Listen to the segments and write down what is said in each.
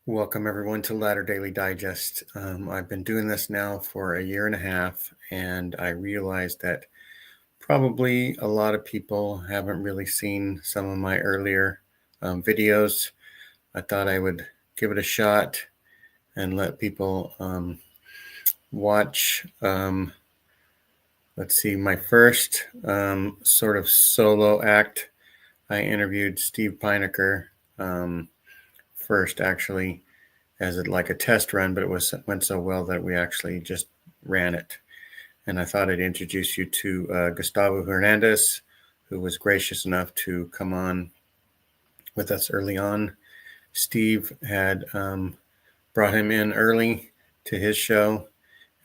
Welcome everyone to Ladder Daily Digest. I've been doing this now for a year and a half, and I realized that probably a lot of people haven't really seen some of my earlier videos. I thought I would give it a shot and let people watch. Let's see, my first sort of solo act, I interviewed Steve Pinecker first, actually, as like a test run, but went so well that we actually just ran it. And I thought I'd introduce you to Gustavo Hernandez, who was gracious enough to come on with us early on. Steve had brought him in early to his show,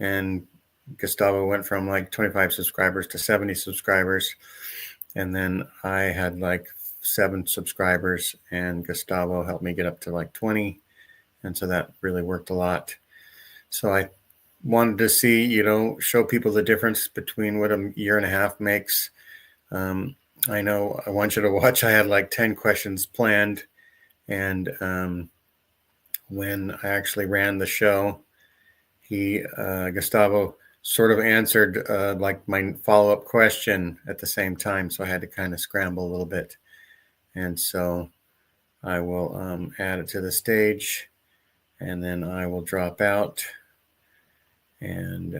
and Gustavo went from like 25 subscribers to 70 subscribers. And then I had like 7 subscribers, and Gustavo helped me get up to like 20. And so that really worked a lot. So I wanted to see, show people the difference between what a year and a half makes. I know I want you to watch. I had like 10 questions planned. And when I actually ran the show, Gustavo sort of answered like my follow-up question at the same time. So I had to kind of scramble a little bit. And so I will add it to the stage, and then I will drop out, and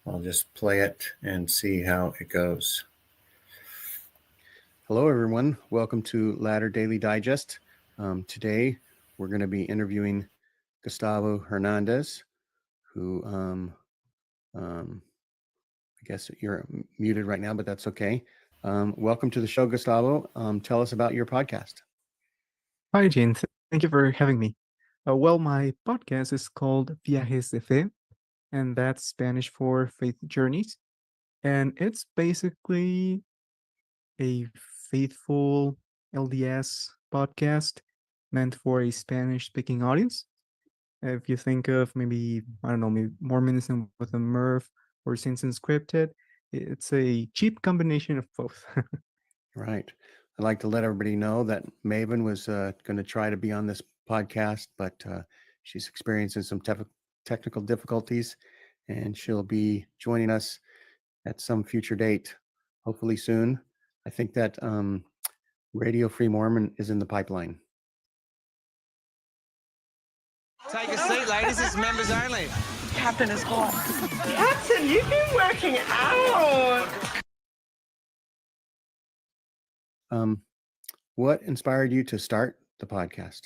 I'll just play it and see how it goes. Hello, everyone. Welcome to Ladder Daily Digest. Today, we're going to be interviewing Gustavo Hernandez, who I guess you're muted right now, but that's okay. Welcome to the show, Gustavo. Tell us about your podcast. Hi, Jane. Thank you for having me. Well, my podcast is called Viajes de Fe, and that's Spanish for Faith Journeys. And it's basically a faithful LDS podcast meant for a Spanish speaking audience. If you think of maybe, I don't know, maybe Mormonism with a Murph or Saints Unscripted, it's a cheap combination of both. Right. I'd like to let everybody know that Maven was going to try to be on this podcast, but she's experiencing some technical difficulties, and she'll be joining us at some future date, hopefully soon. I think that Radio Free Mormon is in the pipeline. Take a seat, ladies. It's members only. Captain is gone. Captain, you've been working out. What inspired you to start the podcast?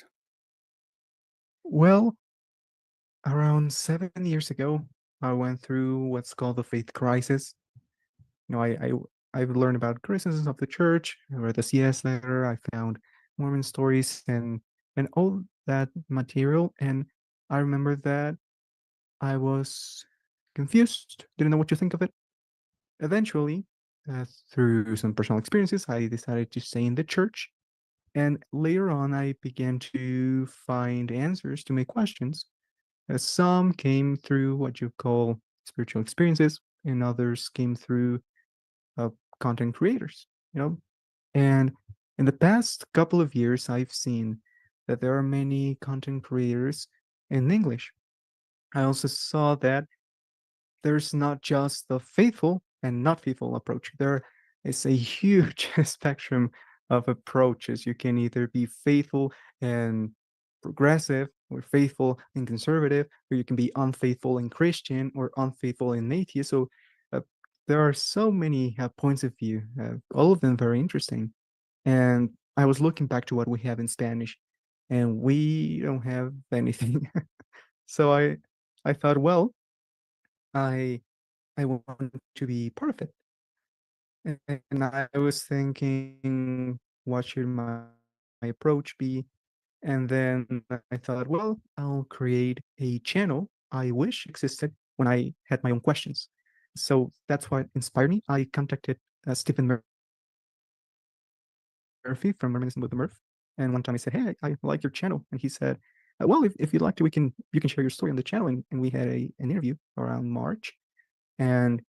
Well, around 7 years ago, I went through what's called the faith crisis. I've learned about criticisms of the church. I read the CS letter. I found Mormon stories and all that material. And I remember that I was confused, didn't know what to think of it. Eventually, through some personal experiences, I decided to stay in the church. And later on, I began to find answers to my questions. Some came through what you call spiritual experiences, and others came through content creators, And in the past couple of years, I've seen that there are many content creators in English. I also saw that there's not just the faithful and not faithful approach. There is a huge spectrum of approaches. You can either be faithful and progressive, or faithful and conservative, or you can be unfaithful and Christian, or unfaithful and atheist. So there are so many points of view, all of them very interesting. And I was looking back to what we have in Spanish, and we don't have anything. So I thought, well, I want to be part of it. And I was thinking, what should my approach be? And then I thought, well, I'll create a channel I wish existed when I had my own questions. So that's what inspired me. I contacted Stephen Murphy from Mormonism with the Murph. And one time I said, hey, I like your channel. And he said, well, if you'd like to, you can share your story on the channel. And we had an interview around March. And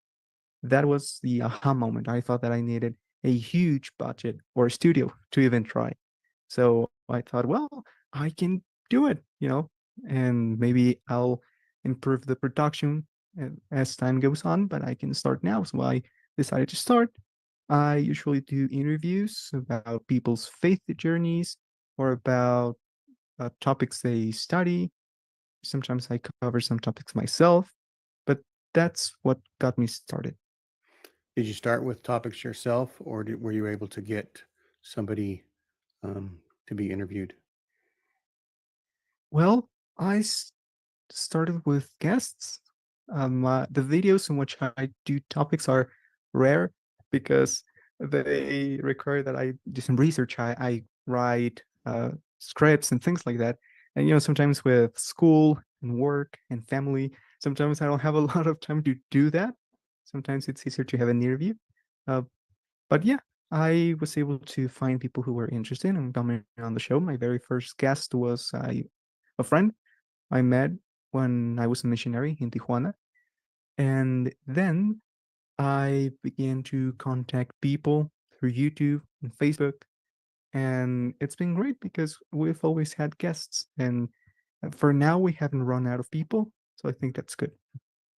that was the aha moment. I thought that I needed a huge budget or a studio to even try. So I thought, well, I can do it, and maybe I'll improve the production as time goes on, but I can start now. So I decided to start. I usually do interviews about people's faith journeys or about topics they study. Sometimes I cover some topics myself, but that's what got me started. Did you start with topics yourself, or were you able to get somebody to be interviewed? Well, I started with guests. The videos in which I do topics are rare because they require that I do some research. I write scripts and things like that. And sometimes with school and work and family, sometimes I don't have a lot of time to do that. Sometimes it's easier to have an interview. Uh, but yeah, I was able to find people who were interested in coming on the show. My very first guest was a friend I met when I was a missionary in Tijuana. And then I began to contact people through YouTube and Facebook. And it's been great because we've always had guests. And for now, we haven't run out of people. So I think that's good.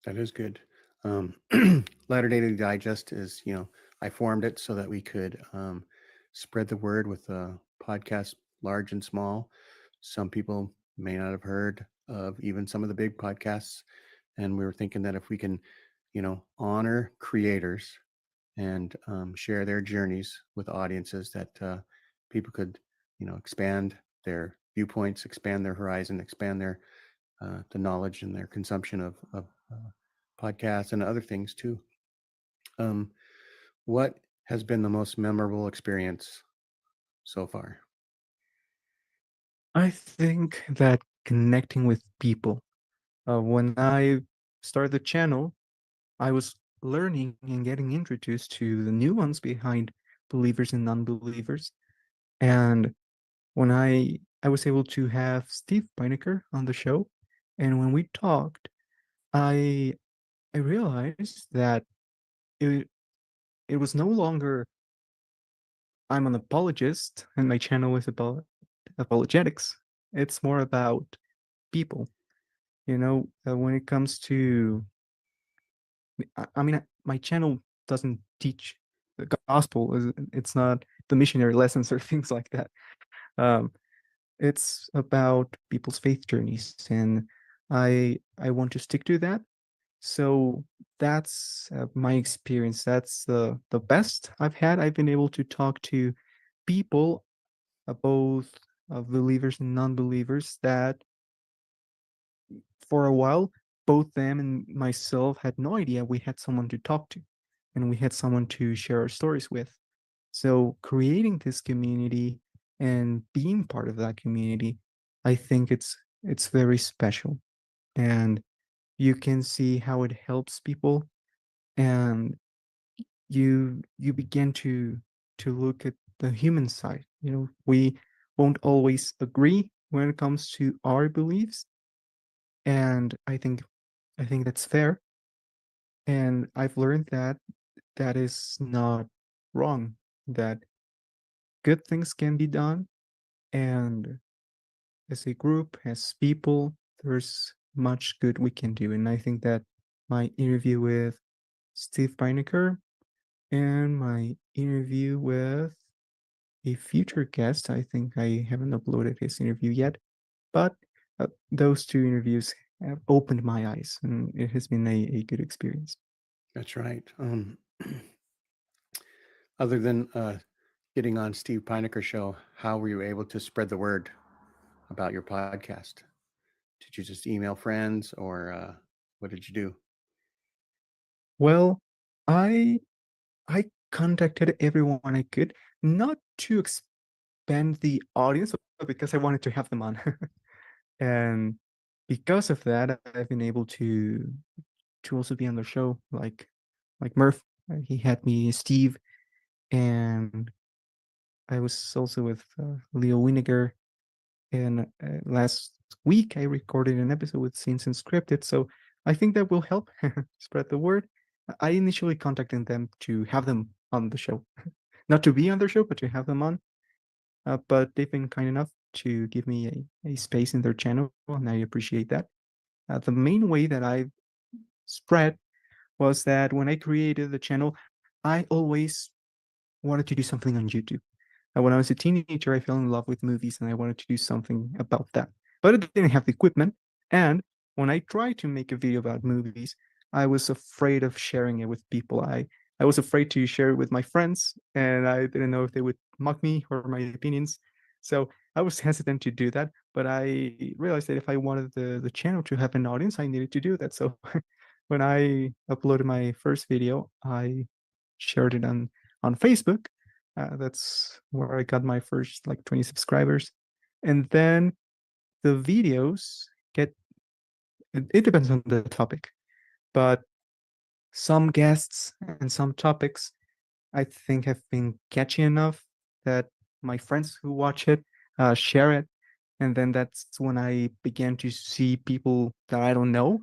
That is good. Um, Latter Day Digest is, I formed it so that we could spread the word with podcasts large and small. Some people may not have heard of even some of the big podcasts. And we were thinking that if we can, honor creators and share their journeys with audiences, that people could, expand their viewpoints, expand their horizon, expand their the knowledge and their consumption of podcasts and other things too. Um, what has been the most memorable experience so far? I think that connecting with people, when I started the channel, I was learning and getting introduced to the nuance behind believers and non-believers. And when I was able to have Steve Pinecker on the show, and when we talked, I I realized that it it was no longer I'm an apologist and my channel is about apologetics. It's more about people. When it comes to I mean, my channel doesn't teach the gospel. It's not the missionary lessons or things like that. Um, it's about people's faith journeys, and I want to stick to that. So that's my experience. That's the best I've had. I've been able to talk to people, both believers and non-believers, that for a while, both them and myself had no idea we had someone to talk to, and we had someone to share our stories with. So creating this community and being part of that community, I think it's very special. And you can see how it helps people, and you begin to look at the human side. We won't always agree when it comes to our beliefs, and I think that's fair. And I've learned that that is not wrong, that good things can be done. And as a group, as people, there's much good we can do. And I think that my interview with Steve Pinecker and my interview with a future guest, I think I haven't uploaded his interview yet, but those two interviews have opened my eyes, and it has been a good experience. That's right. Other than getting on Steve Pinecker's show, how were you able to spread the word about your podcast? Did you just email friends, or what did you do? Well, I I contacted everyone I could, not to expand the audience, but because I wanted to have them on. And because of that, I've been able to also be on the show, like Murph. He had me, Steve, and I was also with Leo Winiger. And last week, I recorded an episode with Scenes Unscripted. So I think that will help spread the word. I initially contacted them to have them on the show, not to be on their show, but to have them on. But they've been kind enough. to give me a space in their channel, and I appreciate that. The main way that I spread was that when I created the channel, I always wanted to do something on YouTube. When I was a teenager, I fell in love with movies and I wanted to do something about that. But I didn't have the equipment. And when I tried to make a video about movies, I was afraid of sharing it with people. I was afraid to share it with my friends, and I didn't know if they would mock me or my opinions. So I was hesitant to do that. But I realized that if I wanted the channel to have an audience, I needed to do that. So when I uploaded my first video, I shared it on Facebook. That's where I got my first like 20 subscribers. And then the videos get, it depends on the topic, but some guests and some topics I think have been catchy enough that my friends who watch it share it. And then that's when I began to see people that I don't know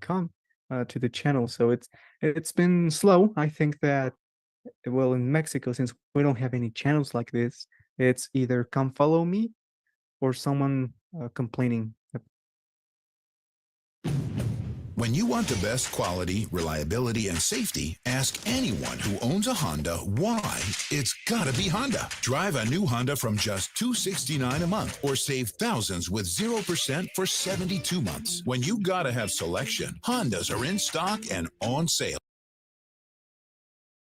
come to the channel. So it's been slow. I think that, well, in Mexico, since we don't have any channels like this, it's either come follow me or someone complaining. When you want the best quality, reliability, and safety, ask anyone who owns a Honda why. It's gotta be Honda. Drive a new Honda from just $269 a month or save thousands with 0% for 72 months. When you gotta have selection, Hondas are in stock and on sale.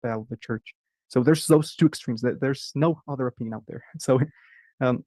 About the church. So there's those two extremes. That there's no other opinion out there. So um,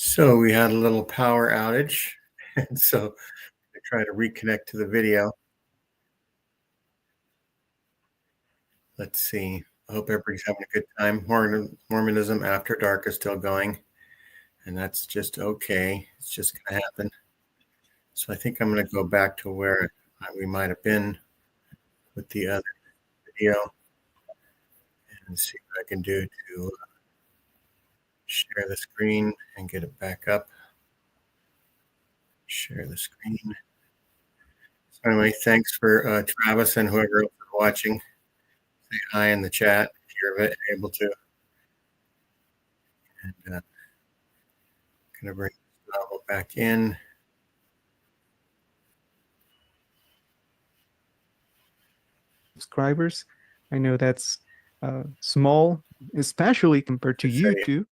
So we had a little power outage, and so I try to reconnect to the video. Let's see. I hope everybody's having a good time. Mormonism After Dark is still going, and that's just okay. It's just going to happen. So I think I'm going to go back to where we might have been with the other video and see what I can do to share the screen and get it back up. Share the screen. So anyway, thanks for Travis and whoever else is watching. Say hi in the chat if you're able to. And gonna bring Gustavo back in. Subscribers. I know that's small, especially compared to YouTube.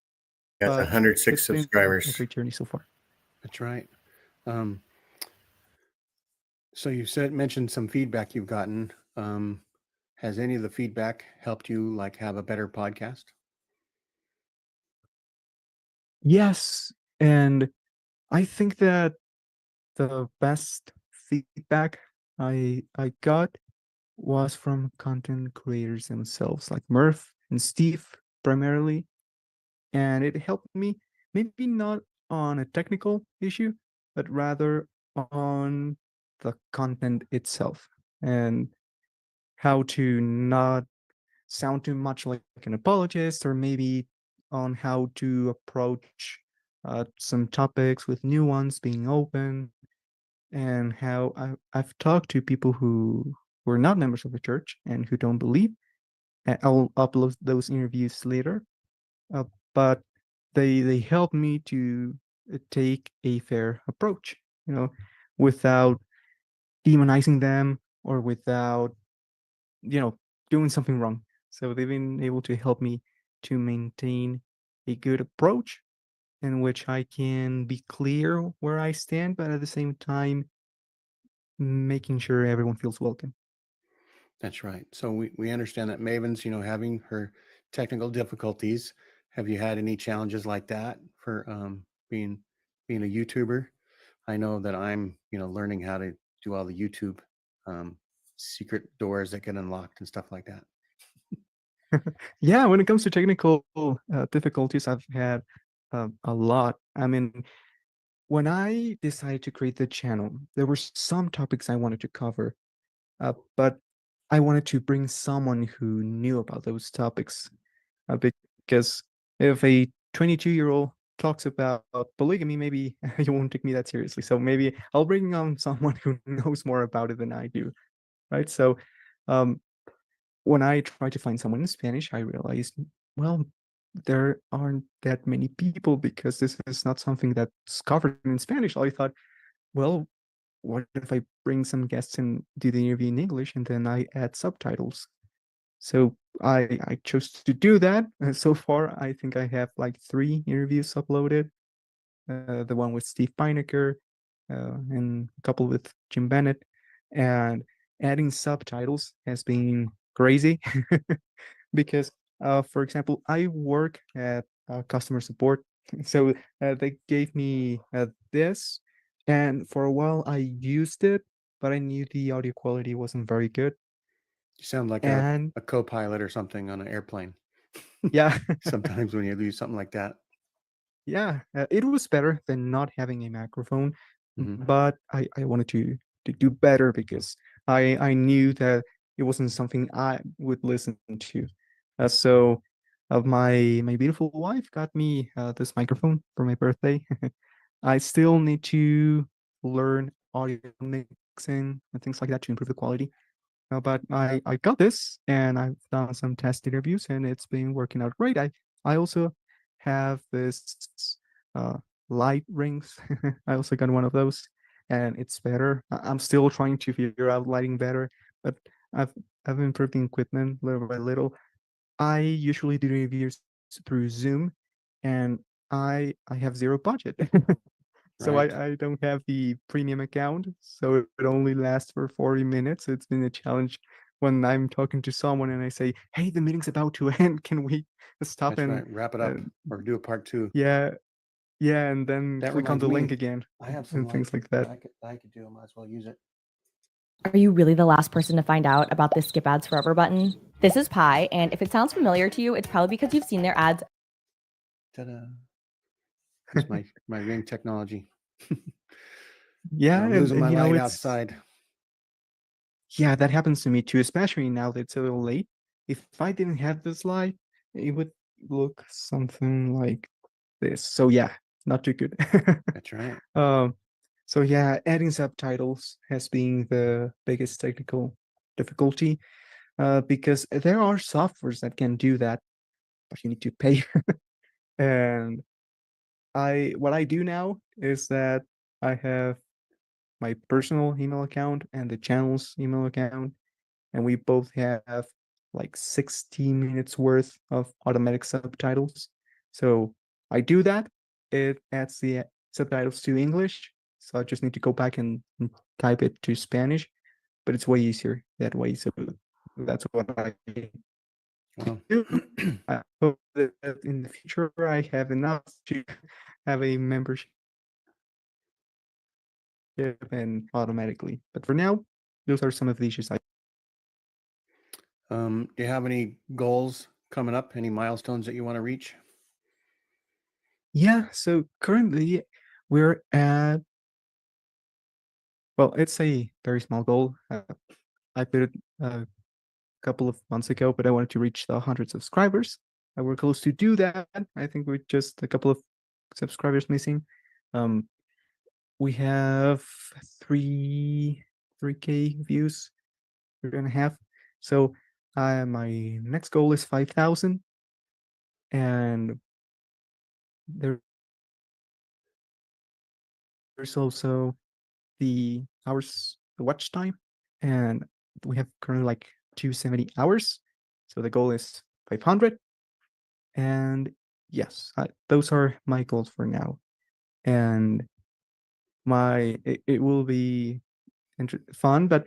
Got But 106 it's been subscribers. a great journey so far. That's right. So you mentioned some feedback you've gotten. Has any of the feedback helped you like have a better podcast? Yes, and I think that the best feedback I got was from content creators themselves, like Murph and Steve primarily, and it helped me maybe not on a technical issue, but rather on the content itself and how to not sound too much like an apologist, or maybe on how to approach some topics with new ones, being open, and how I've talked to people who were not members of the church and who don't believe. And I'll upload those interviews later, uh, but they help me to take a fair approach, without demonizing them or without doing something wrong. So they've been able to help me to maintain a good approach in which I can be clear where I stand, but at the same time, making sure everyone feels welcome. That's right. So we understand that Maven's, having her technical difficulties. Have you had any challenges like that for being a YouTuber? I know that I'm, learning how to do all the YouTube secret doors that get unlocked and stuff like that. Yeah, when it comes to technical difficulties, I've had a lot. I mean, when I decided to create the channel, there were some topics I wanted to cover, but I wanted to bring someone who knew about those topics, because if a 22-year-old talks about polygamy, maybe you won't take me that seriously. So maybe I'll bring on someone who knows more about it than I do, right? So um, when I tried to find someone in Spanish, I realized, well, there aren't that many people because this is not something that's covered in Spanish. I thought, well, what if I bring some guests and do the interview in English and then I add subtitles? So I chose to do that. So far, I think I have like 3 interviews uploaded. The one with Steve Pinecker, and a couple with Jim Bennett. And adding subtitles has been crazy because, for example, I work at customer support. So they gave me this, and for a while I used it, but I knew the audio quality wasn't very good. You sound like And a co-pilot or something on an airplane. yeah, Sometimes when you do something like that. yeah, it was better than not having a microphone, Mhm. but I wanted to do better because I knew that it wasn't something I would listen to. So my beautiful wife got me this microphone for my birthday. I still need to learn audio mixing and things like that to improve the quality. But I got this, and I've done some test interviews, and it's been working out great. I also have this uh, light rings. I also got one of those, and it's better. I'm still trying to figure out lighting better, but I've I've improved the equipment little by little. I usually do reviews through Zoom, and I have zero budget. So Right. I don't have the premium account, so it only lasts for 40 minutes. It's been a challenge when I'm talking to someone and I say, "Hey, the meeting's about to end. Can we stop?" That's And right. Wrap it up or do a part 2. yeah, Yeah, and then That click on reminds the link me, again I have some and things like that that. I could do. I might as well use it. Are you really the last person to find out about the Skip Ads Forever button? This is Pi, and if it sounds familiar to you, it's probably because you've seen their ads. Ta-da! It's my ring technology. Yeah, I'm and, losing my you know, light it's outside. yeah, that happens to me too, especially now that it's a little late. If I didn't have this light, it would look something like this. So yeah, not too good. That's right. So yeah, adding subtitles has been the biggest technical difficulty, because there are softwares that can do that, but you need to pay. And what I do now is that I have my personal email account and the channel's email account, and we both have like 60 minutes worth of automatic subtitles. So I do that. It adds the subtitles to English. So I just need to go back and type it to Spanish, but it's way easier that way. So that's what I Well, do. I hope that in the future I have enough to have a membership and automatically. But for now, those are some of the issues I. do you have any goals coming up? Any milestones that you want to reach? Yeah, so currently we're at, well, it's a very small goal. I put it a couple of months ago, but I wanted to reach the 100 subscribers. We're close to do that. I think we're just a couple of subscribers missing. Um, we have three 3K views, 3.5. So my next goal is 5,000, and there's also the hours, the watch time, and we have currently like 270 hours. So the goal is 500. And yes, those are my goals for now. And it will be fun, but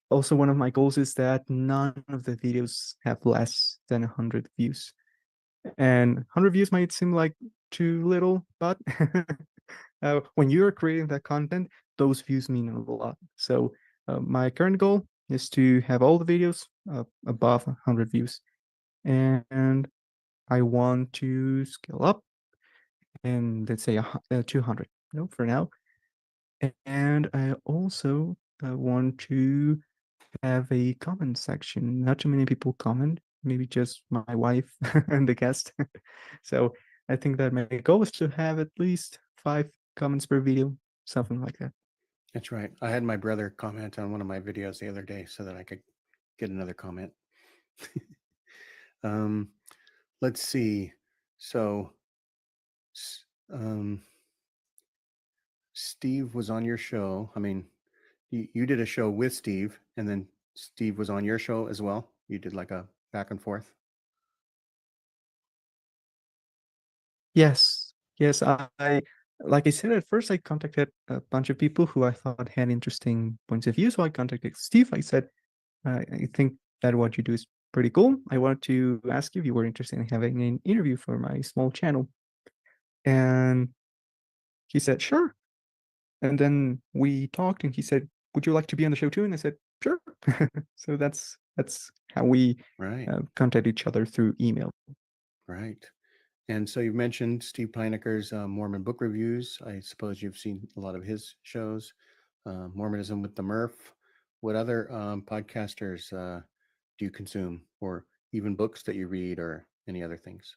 also one of my goals is that none of the videos have less than 100 views. And 100 views might seem like too little, but when you're creating that content, those views mean a lot. So my current goal is to have all the videos above 100 views, and I want to scale up and let's say 200, for now. And I also want to have a comment section. Not too many people comment, maybe just my wife and the guest. So I think that my goal is to have at least 5 comments per video, something like that. That's right. I had my brother comment on one of my videos the other day so that I could get another comment. Let's see. So, Steve was on your show. I mean, you did a show with Steve, and then Steve was on your show as well. You did like a back and forth. Yes, yes. I like I said at first, I contacted a bunch of people who I thought had interesting points of view. So I contacted Steve. I said, I think that what you do is pretty cool. I wanted to ask you if you were interested in having an interview for my small channel. And he said, sure. And then we talked, and he said, would you like to be on the show too? And I said, sure. So that's how we Right. contact each other through email. Right. And so you mentioned Steve Peineker's Mormon book reviews. I suppose you've seen a lot of his shows. Mormonism with the Murph. What other podcasters do you consume, or even books that you read, or any other things?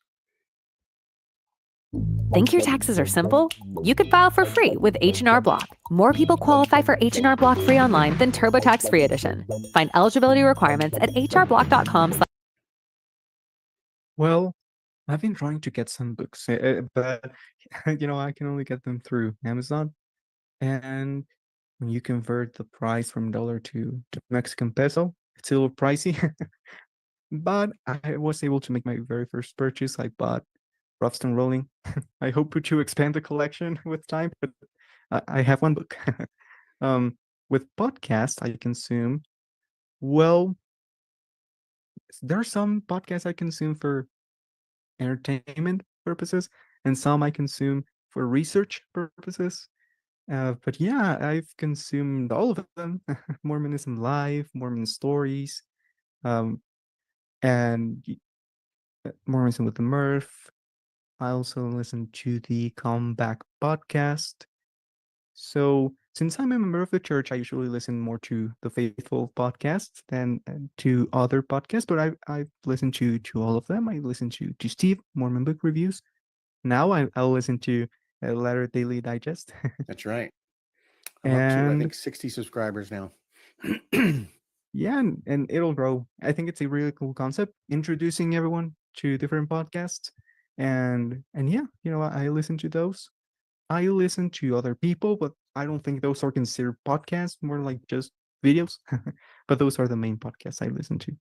Think your taxes are simple? You could file for free with H&R Block. More people qualify for H&R Block free online than TurboTax Free Edition. Find eligibility requirements at hrblock.com. Well, I've been trying to get some books, but I can only get them through Amazon. And when you convert the price from dollar to Mexican peso, it's a little pricey. But I was able to make my very first purchase. I bought Roughstone Rolling. I hope to expand the collection with time, but I have one book. With podcasts, I consume, well, there are some podcasts I consume for entertainment purposes, and some I consume for research purposes. But yeah, I've consumed all of them: Mormonism Live, Mormon Stories, um, and Mormonism with the Murph. I also listen to the Comeback podcast. So, since I'm a member of the church, I usually listen more to the Faithful podcast than to other podcasts. But I've listened to all of them. I listen to Steve Mormon Book Reviews. Now I'll listen to Letter Daily Digest. That's right. I'm up to, I And think, 60 subscribers now. yeah, and it'll grow. I think it's a really cool concept, introducing everyone to different podcasts. And yeah, I listen to those. I listen to other people, but I don't think those are considered podcasts, more like just videos. But those are the main podcasts I listen to.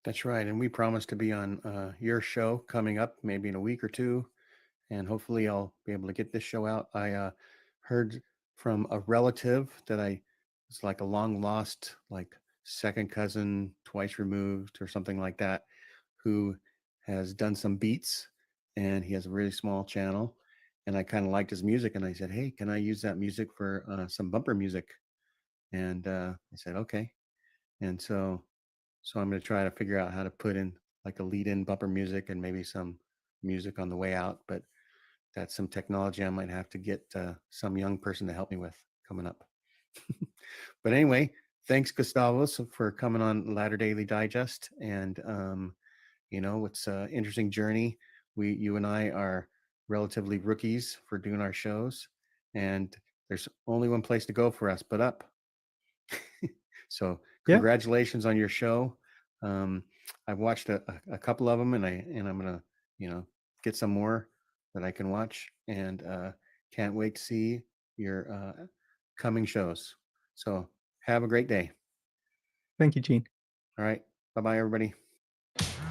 That's right. And we promise to be on your show coming up maybe in a week or two. And hopefully I'll be able to get this show out. I heard from a relative that it's like a long lost, like second cousin, twice removed or something like that, who has done some beats, and he has a really small channel. And I kind of liked his music, and I said, "Hey, can I use that music for some bumper music?" And I said, "Okay." And so I'm going to try to figure out how to put in like a lead in bumper music and maybe some music on the way out. But that's some technology I might have to get some young person to help me with coming up. But anyway, thanks, Gustavo, for coming on Latter Daily Digest. And, it's an interesting journey. You and I are relatively rookies for doing our shows, and there's only one place to go for us but up. So Yeah, congratulations on your show. I've watched a couple of them, and I'm gonna get some more that I can watch, and can't wait to see your coming shows. So have a great day. thank you, Gene. All right, bye bye, everybody.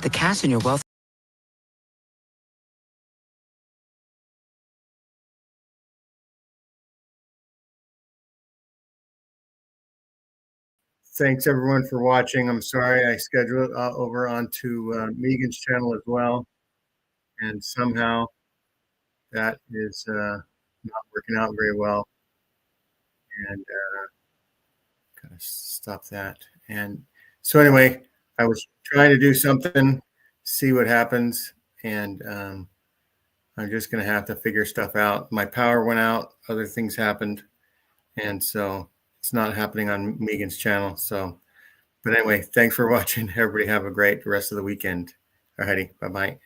The cash in your wealth. Thanks everyone for watching. I'm sorry I scheduled it over onto Megan's channel as well, and somehow that is not working out very well. And gotta stop that. And so anyway, I was trying to do something, see what happens, and I'm just gonna have to figure stuff out. My power went out, other things happened, and so it's not happening on Megan's channel. So, but anyway, thanks for watching. Everybody have a great rest of the weekend. Alrighty, bye-bye.